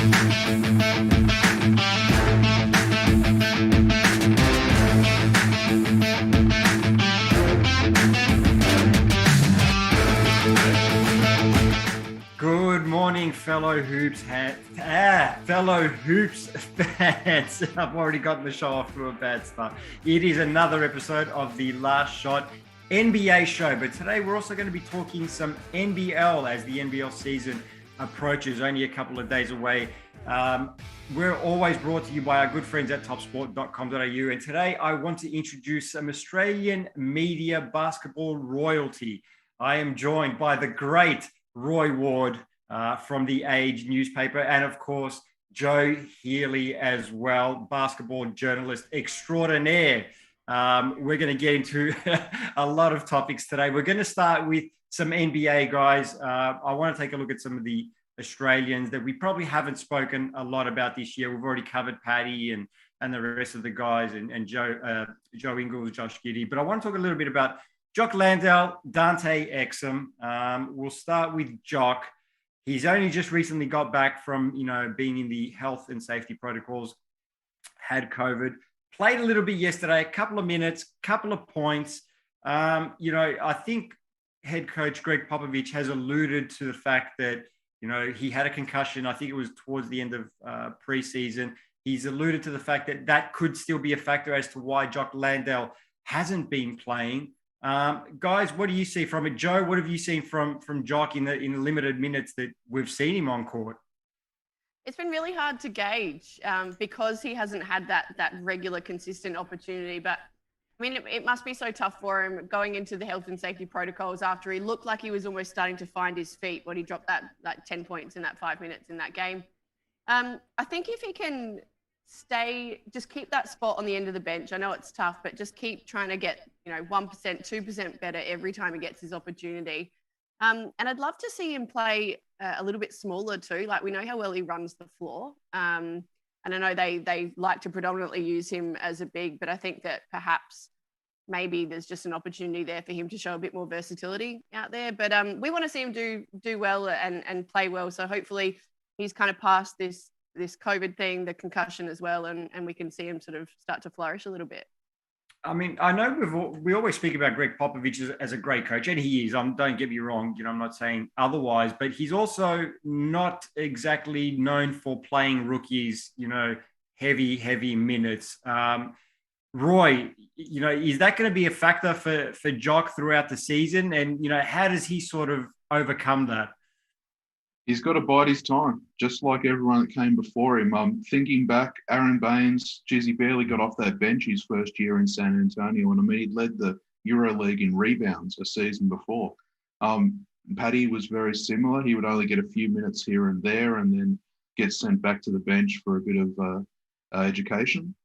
Good morning, fellow Hoops fans. I've already gotten the show off to a bad start. It is another episode of the Last Shot NBA show, but today we're also going to be talking some NBL as the NBL season approaches, only a couple of days away. We're always brought to you by our good friends at topsport.com.au, and today I want to introduce some Australian media basketball royalty. I am joined by the great Roy Ward from the Age newspaper, and of course, Jo Healy as well, basketball journalist extraordinaire. We're going to get into a lot of topics today. We're going to start with some NBA guys. I want to take a look at some of the Australians that we probably haven't spoken a lot about this year. We've already covered Paddy and the rest of the guys and Joe Ingles, Josh Giddey. But I want to talk a little bit about Jock Landale, Dante Exum. We'll start with Jock. He's only just recently got back from, being in the health and safety protocols, had COVID, played a little bit yesterday, a couple of minutes, couple of points. I think head coach Greg Popovich has alluded to the fact that, he had a concussion. I think it was towards the end of preseason. He's alluded to the fact that that could still be a factor as to why Jock Landale hasn't been playing. Guys, what do you see from it? Joe, what have you seen from Jock in the limited minutes that we've seen him on court? It's been really hard to gauge because he hasn't had that regular, consistent opportunity. But I mean, it must be so tough for him going into the health and safety protocols after he looked like he was almost starting to find his feet when he dropped that 10 points in that 5 minutes in that game. I think if he can just keep that spot on the end of the bench. I know it's tough, but just keep trying to get, 1%, 2% better every time he gets his opportunity. And I'd love to see him play a little bit smaller too. Like, we know how well he runs the floor. And I know they like to predominantly use him as a big, but I think that perhaps maybe there's just an opportunity there for him to show a bit more versatility out there. But we want to see him do well and play well. So hopefully he's kind of past this COVID thing, the concussion as well, and we can see him sort of start to flourish a little bit. I mean, I know we always speak about Greg Popovich as a great coach, and he is. Don't get me wrong, I'm not saying otherwise, but he's also not exactly known for playing rookies, heavy minutes. Roy, is that going to be a factor for Jock throughout the season? And, how does he sort of overcome that? He's got to bide his time, just like everyone that came before him. Thinking back, Aaron Baines, he barely got off that bench his first year in San Antonio. And he led the EuroLeague in rebounds a season before. Paddy was very similar. He would only get a few minutes here and there and then get sent back to the bench for a bit of education.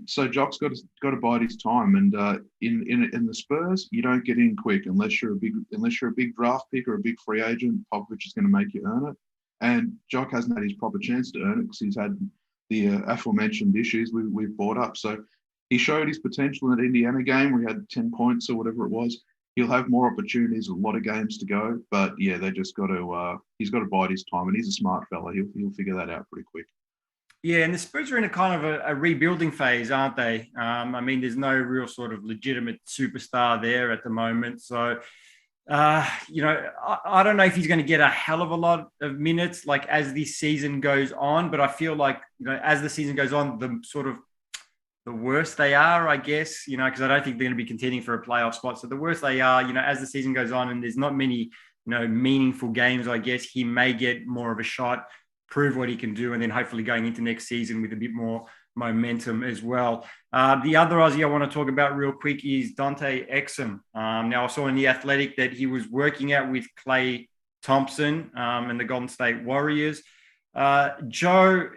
So Jock's got to bide his time, and in the Spurs, you don't get in quick unless you're a big draft pick or a big free agent. Popovich is going to make you earn it, and Jock hasn't had his proper chance to earn it because he's had the aforementioned issues we've brought up. So he showed his potential in that Indiana game where he had 10 points or whatever it was. He'll have more opportunities, a lot of games to go, but yeah, they just got to he's got to bide his time, and he's a smart fella. He'll figure that out pretty quick. Yeah, and the Spurs are in a kind of a rebuilding phase, aren't they? I mean, there's no real sort of legitimate superstar there at the moment. So, I don't know if he's going to get a hell of a lot of minutes like as this season goes on, but I feel like, as the season goes on, the worse they are, I guess, because I don't think they're going to be contending for a playoff spot. So the worse they are, as the season goes on and there's not many, meaningful games, I guess he may get more of a shot, prove what he can do, and then hopefully going into next season with a bit more momentum as well. The other Aussie I want to talk about real quick is Dante Exum. Now, I saw in The Athletic that he was working out with Klay Thompson and the Golden State Warriors. Joe,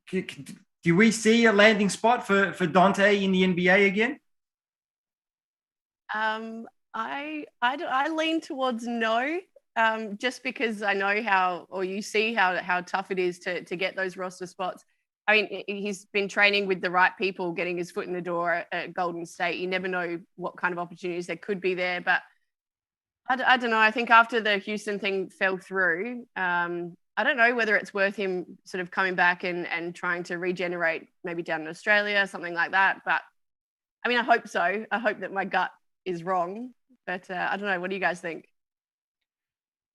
do we see a landing spot for Dante in the NBA again? I lean towards no. Just because I know you see how tough it is to get those roster spots. I mean, he's been training with the right people, getting his foot in the door at Golden State. You never know what kind of opportunities there could be there. But I don't know. I think after the Houston thing fell through, I don't know whether it's worth him sort of coming back and trying to regenerate maybe down in Australia, something like that. But I mean, I hope so. I hope that my gut is wrong. But I don't know. What do you guys think?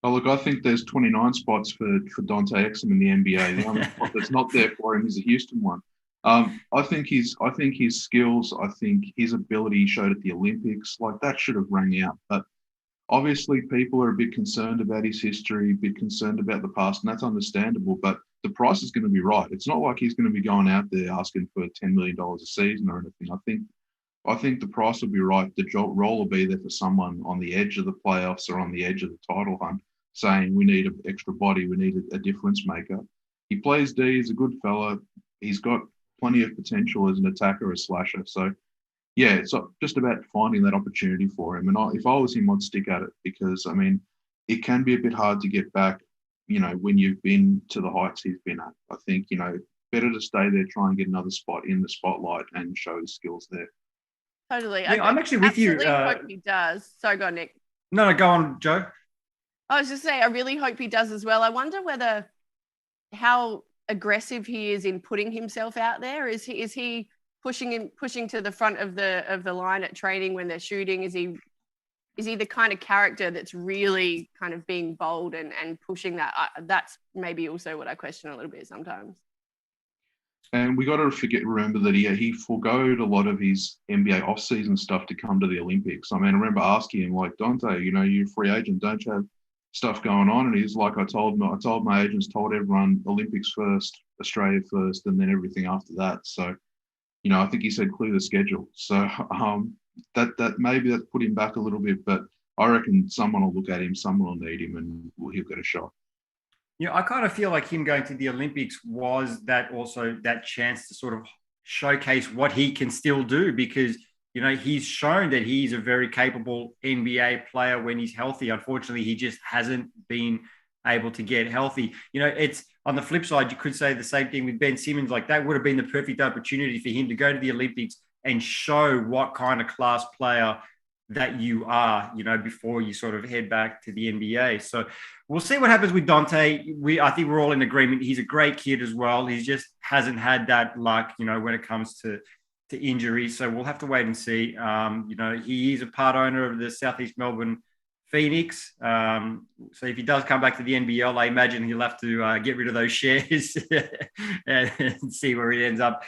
Oh, look, I think there's 29 spots for Dante Exum in the NBA. The only spot that's not there for him is a Houston one. I think his skills, I think his ability he showed at the Olympics, like that should have rang out. But obviously, people are a bit concerned about his history, a bit concerned about the past, and that's understandable. But the price is going to be right. It's not like he's going to be going out there asking for $10 million a season or anything. I think the price will be right. The role will be there for someone on the edge of the playoffs or on the edge of the title hunt, saying we need an extra body, we need a difference maker. He plays D, he's a good fella. He's got plenty of potential as an attacker, a slasher. So, yeah, it's just about finding that opportunity for him. And if I was him, I'd stick at it because, I mean, it can be a bit hard to get back, when you've been to the heights he's been at. I think, better to stay there, try and get another spot in the spotlight and show his skills there. Totally. Yeah, I'm actually with you. I hope he does. Sorry, go on, Nick. No, go on, Joe. I was just saying, I really hope he does as well. I wonder how aggressive he is in putting himself out there. Is he pushing to the front of the line at training when they're shooting? Is he the kind of character that's really kind of being bold and pushing that? That's maybe also what I question a little bit sometimes. And we got to remember that he forgoed a lot of his NBA off-season stuff to come to the Olympics. I mean, I remember asking him, like, Dante, you're a free agent, don't you have stuff going on? And he's like, I told my agents, told everyone Olympics first, Australia first, and then everything after that. So, I think he said clear the schedule. So that maybe that put him back a little bit, but I reckon someone will look at him, someone will need him, and he'll get a shot. Yeah, I kind of feel like him going to the Olympics was that chance to sort of showcase what he can still do because, he's shown that he's a very capable NBA player when he's healthy. Unfortunately, he just hasn't been able to get healthy. It's on the flip side, you could say the same thing with Ben Simmons. Like that would have been the perfect opportunity for him to go to the Olympics and show what kind of class player that you are, before you sort of head back to the NBA. So we'll see what happens with Dante. I think we're all in agreement. He's a great kid as well. He just hasn't had that luck, when it comes to injuries. So we'll have to wait and see. He is a part owner of the Southeast Melbourne Phoenix. So if he does come back to the NBL, I imagine he'll have to get rid of those shares and see where he ends up.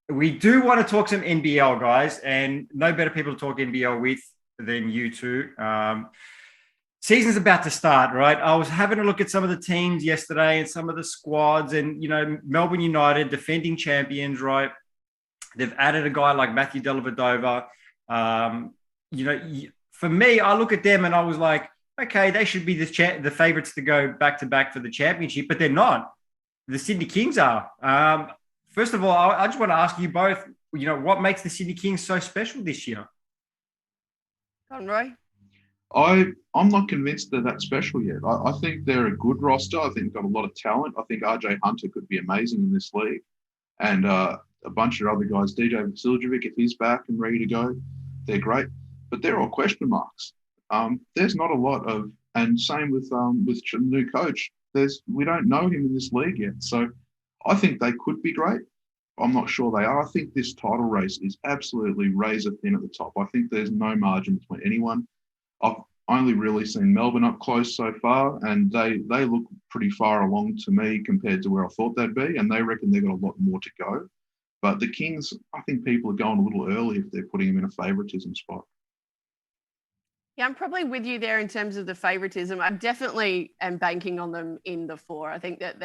We do want to talk some NBL, guys, and no better people to talk NBL with than you two. Season's about to start, right? I was having a look at some of the teams yesterday and some of the squads, and Melbourne United, defending champions, right? They've added a guy like Matthew Dellavedova. For me, I look at them and I was like, okay, they should be the favourites to go back to back for the championship, but they're not. The Sydney Kings are. First of all, I just want to ask you both, what makes the Sydney Kings so special this year? Go on, Roy. I'm not convinced they're that special yet. I think they're a good roster. I think they've got a lot of talent. I think RJ Hunter could be amazing in this league. And a bunch of other guys, DJ Vasiljevic, if he's back and ready to go, they're great. But they're all question marks. There's not a lot of, and same with new coach. We don't know him in this league yet. So I think they could be great. I'm not sure they are. I think this title race is absolutely razor thin at the top. I think there's no margin between anyone. I've only really seen Melbourne up close so far, and they look pretty far along to me compared to where I thought they'd be, and they reckon they've got a lot more to go. But the Kings, I think people are going a little early if they're putting them in a favouritism spot. Yeah, I'm probably with you there in terms of the favouritism. I definitely am banking on them in the 4. I think that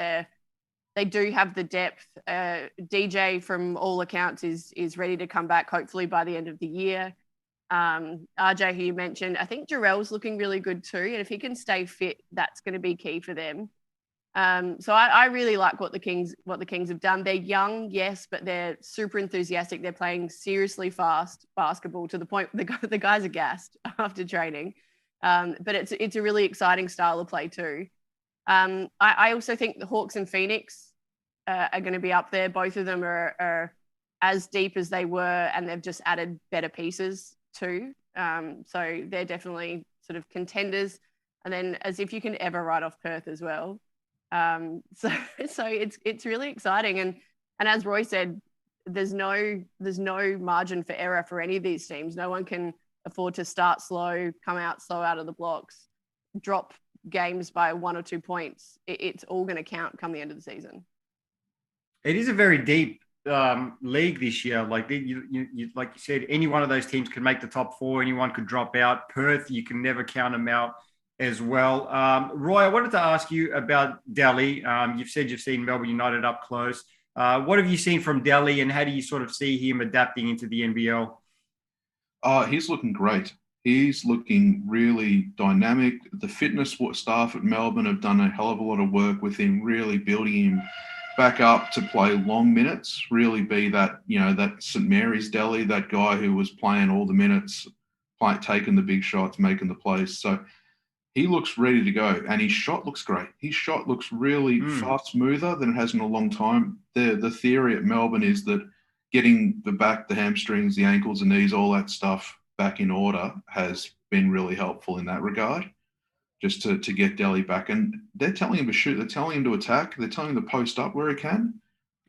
they do have the depth. DJ, from all accounts, is ready to come back, hopefully by the end of the year. RJ, who you mentioned, I think Jarrell's looking really good too. And if he can stay fit, that's going to be key for them. So I really like what the Kings have done. They're young, yes, but they're super enthusiastic. They're playing seriously fast basketball to the point the guys are gassed after training. But it's a really exciting style of play too. I also think the Hawks and Phoenix are going to be up there. Both of them are as deep as they were, and they've just added better pieces too. So they're definitely sort of contenders. And then, as if you can ever write off Perth as well. So it's really exciting. And as Roy said, there's no margin for error for any of these teams. No one can afford to start slow, come out slow out of the blocks, drop games by 1 or 2 points. It's all going to count come the end of the season. It is a very deep league this year. Like like you said, any one of those teams could make the top 4. Anyone could drop out. Perth, you can never count them out as well. Roy, I wanted to ask you about Delhi. You've said you've seen Melbourne United up close. What have you seen from Delhi, and how do you sort of see him adapting into the NBL? He's looking great. He's looking really dynamic. The fitness staff at Melbourne have done a hell of a lot of work with him, really building him back up to play long minutes, really be that, that St. Mary's Delhi, that guy who was playing all the minutes, taking the big shots, making the plays. So he looks ready to go, and his shot looks great. His shot looks really far smoother than it has in a long time. The theory at Melbourne is that getting the back, the hamstrings, the ankles, the knees, all that stuff back in order has been really helpful in that regard, just to get Delhi back. And they're telling him to shoot. They're telling him to attack. They're telling him to post up where he can.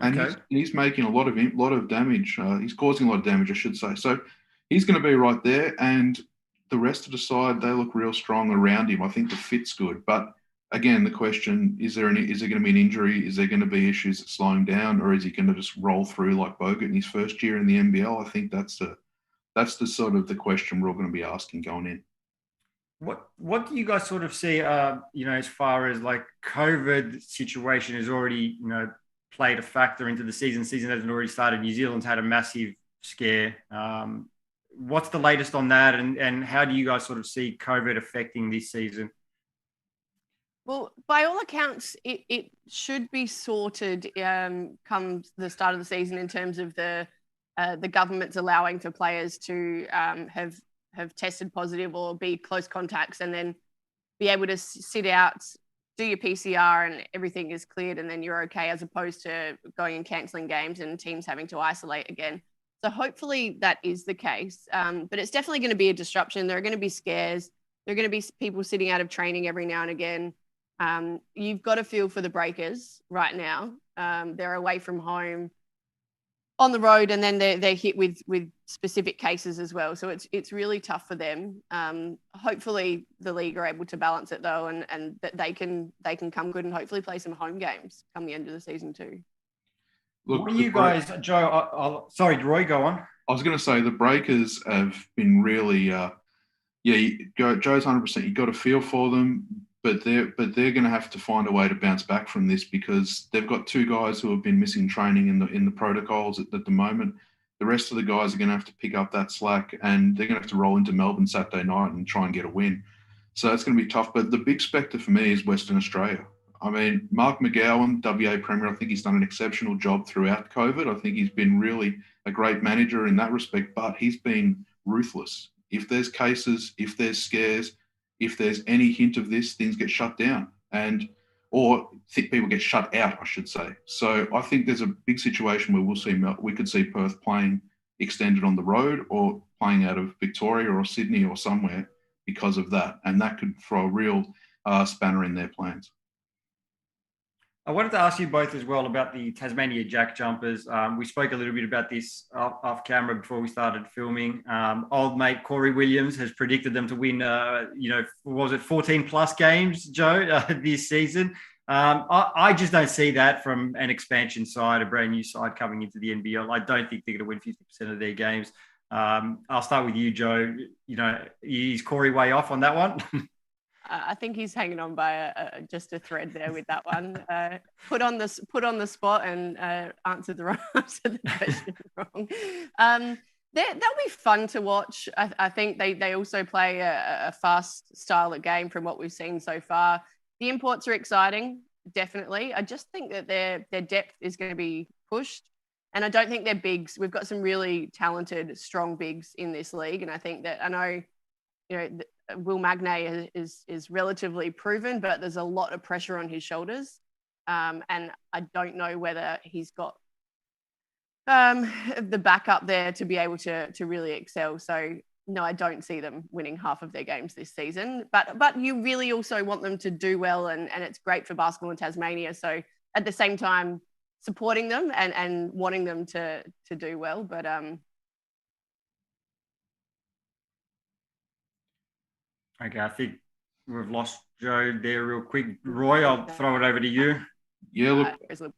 And he's making a lot of damage. He's causing a lot of damage, I should say. So he's going to be right there. And the rest of the side, they look real strong around him. I think the fit's good. But again, the question, is there going to be an injury? Is there going to be issues that slow him down? Or is he going to just roll through like Bogut in his first year in the NBL? I think that's the sort of the question we're all going to be asking going in. What do you guys sort of see, as far as like COVID situation has already, played a factor into the season. Season hasn't already started. New Zealand's had a massive scare. What's the latest on that, and how do you guys sort of see COVID affecting this season? Well, by all accounts, it should be sorted come the start of the season in terms of the government's allowing for players to have tested positive or be close contacts, and then be able to sit out, do your PCR, and everything is cleared, and then you're okay, as opposed to going and cancelling games and teams having to isolate again. So hopefully that is the case. But it's definitely going to be a disruption. There are going to be scares. There are going to be people sitting out of training every now and again. You've got to feel for the Breakers right now. They're away from home, on the road, and then they're hit with specific cases as well. So it's really tough for them. Hopefully the league are able to balance it though, and that they can come good and hopefully play some home games come the end of the season too. Look, what are you guys, Joe? Sorry, Roy, go on. I was going to say the Breakers have been really, Joe's 100%. You've got to feel for them, but they're going to have to find a way to bounce back from this, because they've got 2 guys who have been missing training in the protocols at the moment. The rest of the guys are going to have to pick up that slack, and they're going to have to roll into Melbourne Saturday night and try and get a win. So that's going to be tough. But the big spectre for me is Western Australia. I mean, Mark McGowan, WA Premier, I think he's done an exceptional job throughout COVID. I think he's been really a great manager in that respect, but he's been ruthless. If there's cases, if there's scares, if there's any hint of this, things get shut down, or people get shut out, I should say. So I think there's a big situation where we could see Perth playing extended on the road, or playing out of Victoria or Sydney or somewhere because of that, and that could throw a real spanner in their plans. I wanted to ask you both as well about the Tasmania Jackjumpers. We spoke a little bit about this off camera before we started filming. Old mate Corey Williams has predicted them to win, was it 14 plus games, Joe, this season? I just don't see that from an expansion side, a brand new side coming into the NBL. I don't think they're going to win 50% of their games. I'll start with you, Joe. Is Corey way off on that one? I think he's hanging on by just a thread there with that one. Put on the spot and answered the question wrong. That'll be fun to watch. I think they also play a fast style of game from what we've seen so far. The imports are exciting, definitely. I just think that their depth is going to be pushed, and I don't think they're bigs. We've got some really talented, strong bigs in this league, and I think that, I know, Will Magnay is relatively proven, but there's a lot of pressure on his shoulders. And I don't know whether he's got the backup there to be able to really excel. So no, I don't see them winning half of their games this season. But you really also want them to do well, and it's great for basketball in Tasmania. So at the same time, supporting them and wanting them to do well. But Okay, I think we've lost Joe there real quick. Roy, I'll throw it over to you. Yeah, look,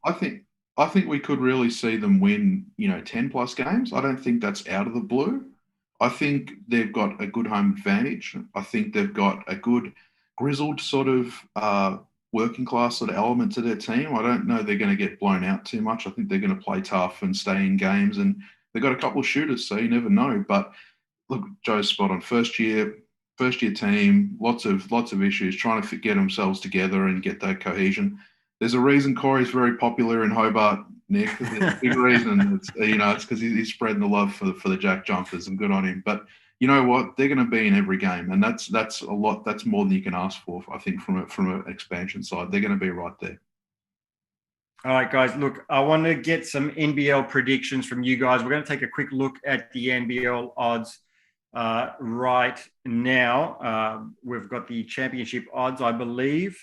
I think we could really see them win, 10 plus games. I don't think that's out of the blue. I think they've got a good home advantage. I think they've got a good grizzled sort of working class sort of element to their team. I don't know they're going to get blown out too much. I think they're going to play tough and stay in games. And they've got a couple of shooters, so you never know. But look, Joe's spot on. First year team, lots of issues, trying to get themselves together and get that cohesion. There's a reason Corey's very popular in Hobart, Nick. There's a big reason. It's because he's spreading the love for the Jackjumpers, and good on him. But you know what? They're going to be in every game, and that's a lot. That's more than you can ask for, I think, from an expansion side. They're going to be right there. All right, guys. Look, I want to get some NBL predictions from you guys. We're going to take a quick look at the NBL odds right now. We've got the championship odds, I believe.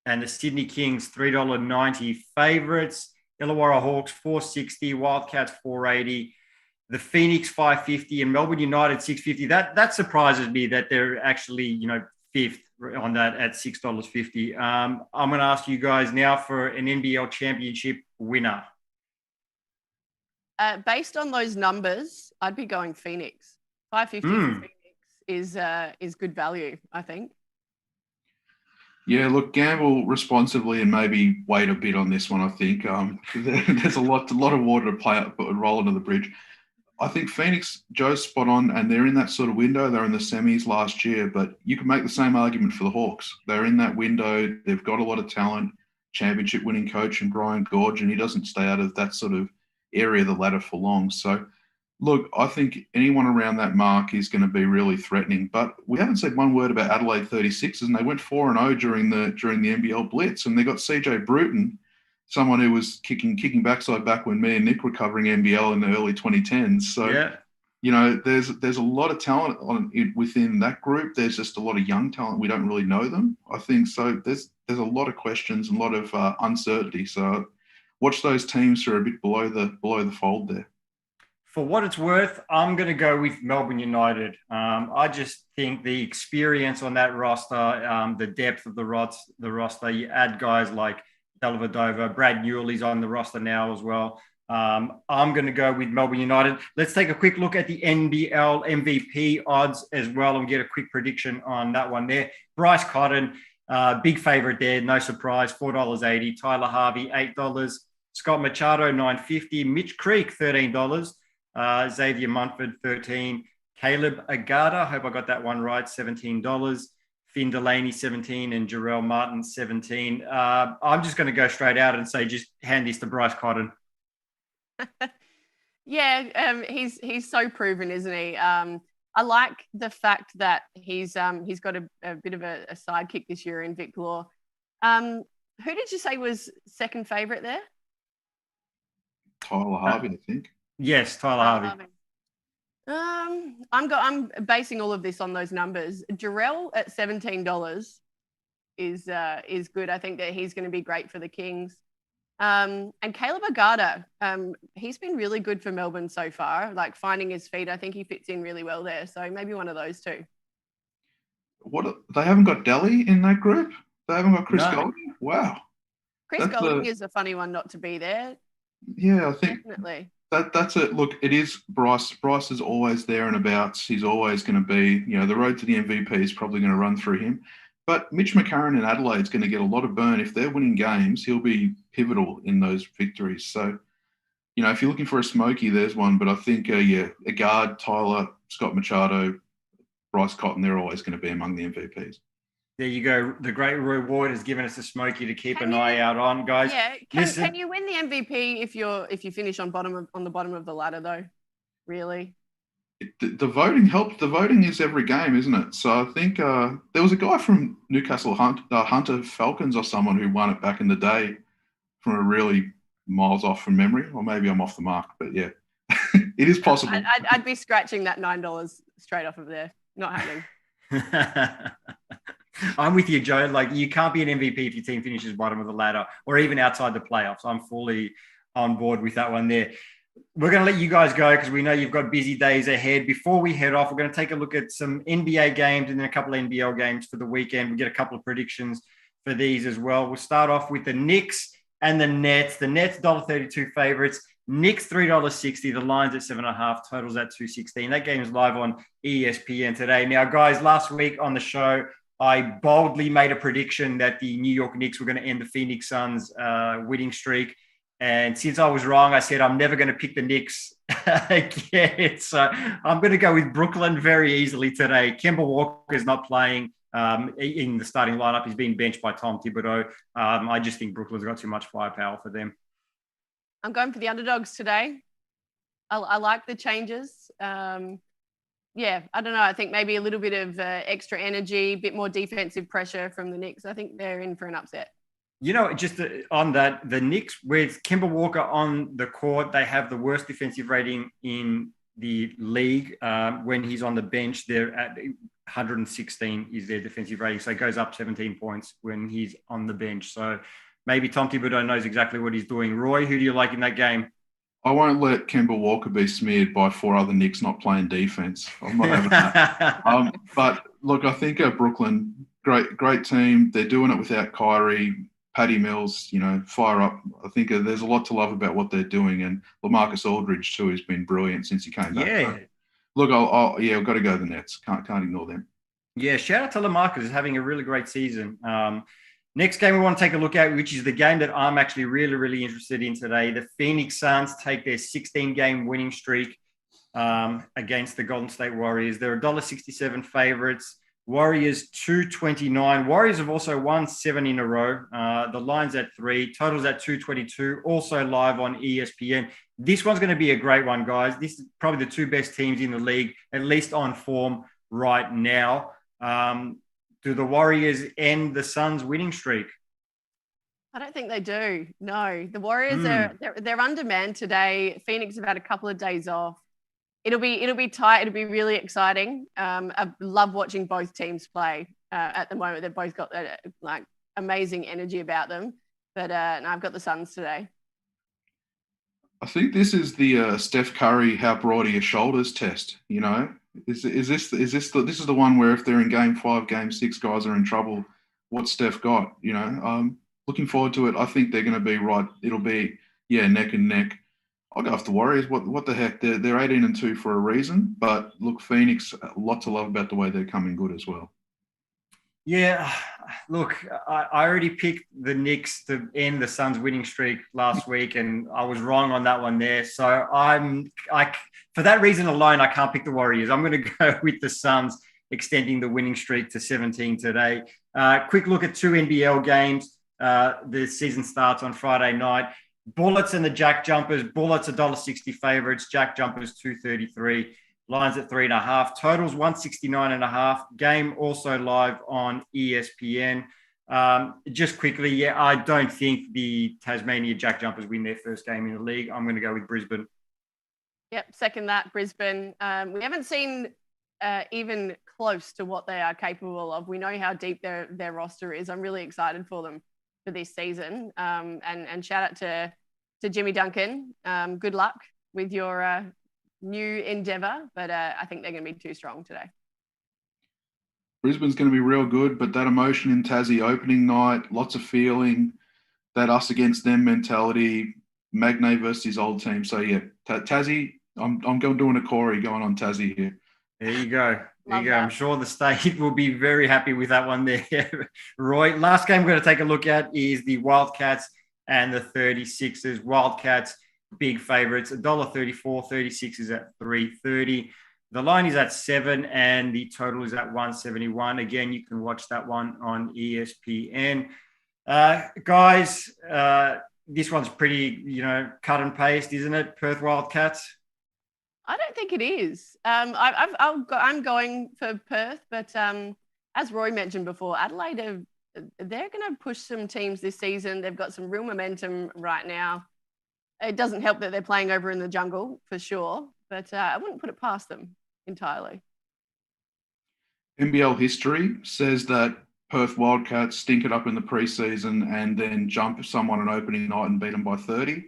And the Sydney Kings, $3.90 favourites. Illawarra Hawks, $4.60. Wildcats, $4.80. The Phoenix, $5.50. And Melbourne United, $6.50. That surprises me that they're actually, fifth on that at $6.50. I'm going to ask you guys now for an NBL championship winner. Based on those numbers, I'd be going Phoenix. $5.50 for Phoenix is good value, I think. Yeah, look, gamble responsibly and maybe wait a bit on this one. I think there's a lot of water to roll under the bridge. I think Phoenix, Joe's spot on, and they're in that sort of window. They're in the semis last year, but you can make the same argument for the Hawks. They're in that window. They've got a lot of talent. Championship-winning coach and Brian Gorge, and he doesn't stay out of that sort of area of the ladder for long. So, look, I think anyone around that mark is going to be really threatening. But we haven't said one word about Adelaide 36ers, and they went 4-0 during the NBL Blitz, and they got CJ Bruton, someone who was kicking backside back when me and Nick were covering NBL in the early 2010s. So, yeah. There's a lot of talent within that group. There's just a lot of young talent. We don't really know them, I think. So there's a lot of questions and a lot of uncertainty. So watch those teams who are a bit below the fold there. For what it's worth, I'm going to go with Melbourne United. I just think the experience on that roster, the depth of the roster, you add guys like Dellavedova, Brad Newell's on the roster now as well. I'm going to go with Melbourne United. Let's take a quick look at the NBL MVP odds as well and get a quick prediction on that one there. Bryce Cotton, big favourite there, no surprise, $4.80. Tyler Harvey, $8. Scott Machado, $9.50. Mitch Creek, $13. Xavier Munford, $13. Caleb Agada, I hope I got that one right, $17. Finn Delaney, $17, and Jarrell Martin, $17. I'm just going to go straight out and say just hand this to Bryce Cotton. Yeah, he's so proven, isn't he? I like the fact that he's got a bit of a sidekick this year in Vic Law. Who did you say was second favourite there? Tyler Harvey, I think. Yes, Tyler Harvey. I'm basing all of this on those numbers. Jarrell at $17 is good. I think that he's going to be great for the Kings. And Caleb Agada, he's been really good for Melbourne so far, like finding his feet. I think he fits in really well there. So maybe one of those two. They haven't got Delhi in that group? They haven't got Chris Golding? Wow. Chris Golding is a funny one not to be there. Yeah, I think definitely. That's it. Look, it is Bryce. Bryce is always there and abouts. He's always going to be, the road to the MVP is probably going to run through him. But Mitch McCarron in Adelaide's going to get a lot of burn. If they're winning games, he'll be pivotal in those victories. So, if you're looking for a smoky, there's one. But I think, Agard, Tyler, Scott Machado, Bryce Cotton, they're always going to be among the MVPs. There you go. The great Roy Ward has given us a smoky to keep an eye out on, guys. Yeah, can you win the MVP if you finish on the bottom of the ladder though? Really? The voting helps. The voting is every game, isn't it? So I think there was a guy from Newcastle Hunter Falcons or someone who won it back in the day from a really miles off from memory, or maybe I'm off the mark. But yeah, It is possible. I'd be scratching that $9 straight off of there. Not happening. I'm with you, Joe. Like, you can't be an MVP if your team finishes bottom of the ladder or even outside the playoffs. I'm fully on board with that one there. We're going to let you guys go because we know you've got busy days ahead. Before we head off, we're going to take a look at some NBA games and then a couple of NBL games for the weekend. We'll get a couple of predictions for these as well. We'll start off with the Knicks and the Nets. The Nets, $1.32 favorites. Knicks, $3.60. The line's at 7.5. Totals at 216. That game is live on ESPN today. Now, guys, last week on the show, I boldly made a prediction that the New York Knicks were going to end the Phoenix Suns winning streak. And since I was wrong, I said I'm never going to pick the Knicks again. So I'm going to go with Brooklyn very easily today. Kemba Walker is not playing in the starting lineup. He's being benched by Tom Thibodeau. I just think Brooklyn's got too much firepower for them. I'm going for the underdogs today. I like the changes. Yeah, I don't know. I think maybe a little bit of extra energy, a bit more defensive pressure from the Knicks. I think they're in for an upset. You know, just on that, the Knicks, with Kemba Walker on the court, they have the worst defensive rating in the league. When he's on the bench, they're at 116 is their defensive rating. So it goes up 17 points when he's on the bench. So maybe Tom Thibodeau knows exactly what he's doing. Roy, who do you like in that game? I won't let Kemba Walker be smeared by 4 other Knicks not playing defense. I'm not having that. But look, I think Brooklyn, great team. They're doing it without Kyrie. Patty Mills, fire up. I think there's a lot to love about what they're doing, and LaMarcus Aldridge too has been brilliant since he came back. Yeah. So, look, I've got to go the Nets. Can't ignore them. Yeah, shout out to LaMarcus, is having a really great season. Next game we want to take a look at, which is the game that I'm actually really, really interested in today. The Phoenix Suns take their 16-game winning streak against the Golden State Warriors. They're $1.67 favorites. Warriors 229. Warriors have also won 7 in a row. The line's at 3. Totals at 222. Also live on ESPN. This one's going to be a great one, guys. This is probably the 2 best teams in the league, at least on form right now. Do the Warriors end the Suns' winning streak? I don't think they do. No, the Warriors they're undermanned today. Phoenix have had a couple of days off. It'll be tight. It'll be really exciting. I love watching both teams play at the moment. They've both got that amazing energy about them. But no, I've got the Suns today. I think this is the Steph Curry "how broad are your shoulders" test. Is this the one where if they're in Game 5, Game 6, guys are in trouble? What's Steph got? Looking forward to it. I think they're going to be right. It'll be neck and neck. I'll go off the Warriors. What the heck? They're 18-2 for a reason. But look, Phoenix, a lot to love about the way they're coming good as well. Yeah, look, I already picked the Knicks to end the Suns' winning streak last week, and I was wrong on that one there. So for that reason alone, I can't pick the Warriors. I'm going to go with the Suns extending the winning streak to 17 today. Quick look at 2 NBL games. The season starts on Friday night. Bullets and the Jackjumpers. Bullets $1.60 favorites. Jackjumpers $2.33. Lines at 3.5. Totals 169.5. Game also live on ESPN. Just quickly, I don't think the Tasmania Jackjumpers win their first game in the league. I'm going to go with Brisbane. Yep, second that, Brisbane. We haven't seen even close to what they are capable of. We know how deep their roster is. I'm really excited for them for this season. And shout out to Jimmy Duncan. Good luck with your new endeavour, but I think they're going to be too strong today. Brisbane's going to be real good, but that emotion in Tassie opening night, lots of feeling, that us against them mentality, Magnay versus his old team. So yeah, Tassie, I'm doing a Corey going on Tassie here. There you go. I'm sure the state will be very happy with that one there. Roy, last game we're going to take a look at is the Wildcats and the 36ers. Wildcats, big favourites, $1.34. 36 is at $3.30. The line is at 7 and the total is at 171. Again, you can watch that one on ESPN. Guys, this one's pretty, cut and paste, isn't it? Perth Wildcats. I don't think it is. I'm going for Perth, but as Roy mentioned before, Adelaide, they're going to push some teams this season. They've got some real momentum right now. It doesn't help that they're playing over in the jungle for sure, but I wouldn't put it past them entirely. NBL history says that Perth Wildcats stink it up in the preseason and then jump someone on opening night and beat them by 30.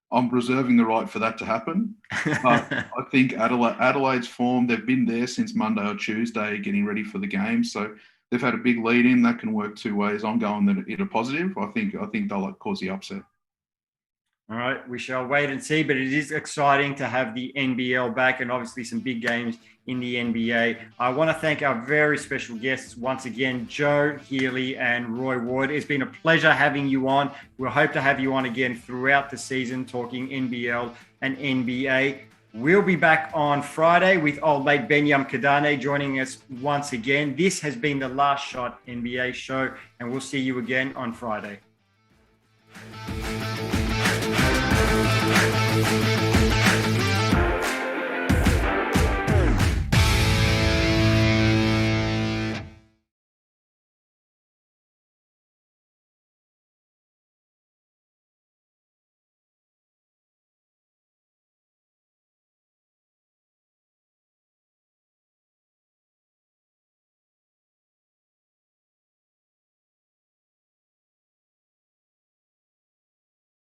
I'm reserving the right for that to happen. But I think Adelaide's form, they've been there since Monday or Tuesday getting ready for the game. So they've had a big lead in. That can work two ways. I'm going that it a positive. I think they'll cause the upset. All right, we shall wait and see, but it is exciting to have the NBL back and obviously some big games in the NBA. I want to thank our very special guests once again, Jo Healy and Roy Ward. It's been a pleasure having you on. We'll hope to have you on again throughout the season talking NBL and NBA. We'll be back on Friday with old mate Benyam Kadane joining us once again. This has been the Last Shot NBA show, and we'll see you again on Friday.